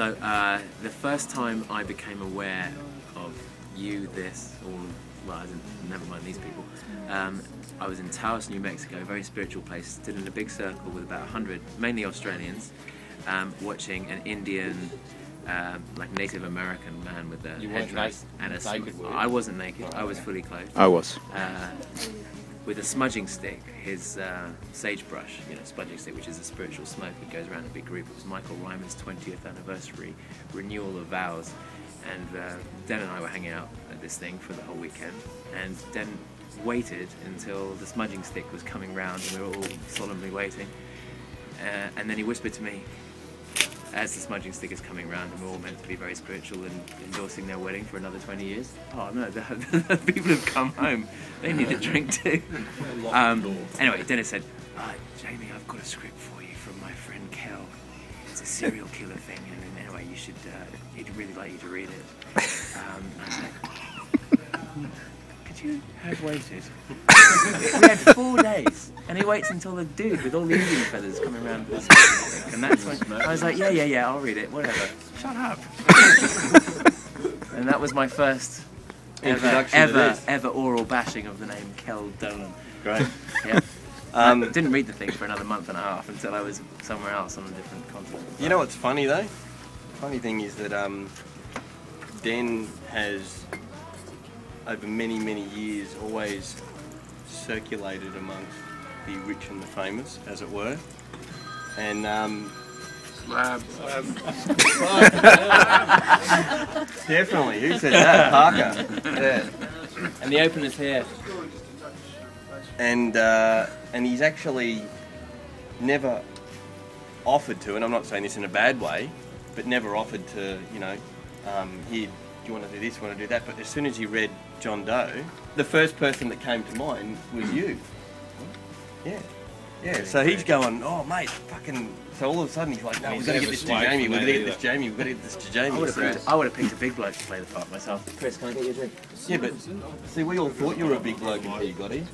So the first time I became aware of you, this, or well, never mind these people. I was in Taos, New Mexico, a very spiritual place, stood in a big circle with about 100, mainly Australians, watching an Indian, like Native American man with a headdress and a naked, were you? I wasn't naked. I was fully clothed. I was. With a smudging stick, his sagebrush, smudging stick, which is a spiritual smoke that goes around a big group. It was Michael Ryman's 20th anniversary renewal of vows, and Den and I were hanging out at this thing for the whole weekend, and Den waited until the smudging stick was coming round, and we were all solemnly waiting, and then he whispered to me, as the smudging stick is coming round, and we're all meant to be very spiritual and endorsing their wedding for another 20 years. Oh no, the people have come home. They need a drink too. Anyway, Dennys said, Jamie, I've got a script for you from my friend Kel. It's a serial killer thing, and anyway, you should, he'd really like you to read it. I was like, could you have waited? We had 4 days, and he waits until the dude with all the Indian feathers coming around this and that's when I was like, yeah, I'll read it, whatever. Shut up. And that was my first ever oral bashing of the name Kelly Dolen. Great. Yeah. I didn't read the thing for another month and a half until I was somewhere else on a different continent. You know what's funny though? Funny thing is that Den has, over many, many years, always circulated amongst the rich and the famous, as it were. And definitely, who said that? Parker. Yeah. And the opener's here. And he's actually never offered to, and I'm not saying this in a bad way, but never offered to, here, do you want to do this, you want to do that? But as soon as he read John Doe, the first person that came to mind was you. Yeah. Yeah, so he's going, oh mate, fucking... So all of a sudden he's like, no, we've got to get this to Jamie, we've got to get this to Jamie, we've got to get this to Jamie. I would have picked a big bloke to play the part myself. Chris, can I get you a drink? Yeah, but see, we all thought you were a big bloke until you got here.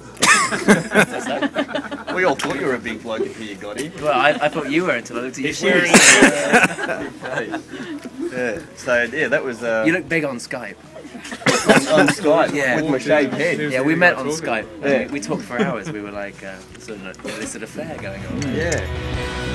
We all thought you were a big bloke until you got here. Well, I thought you were until I looked at you. Yeah, so yeah, that was... you look big on Skype. on Skype, yeah. with my shaved head. Yeah, we met on Skype. Yeah. We talked for hours. We were like, sort of an illicit affair going on there. Yeah.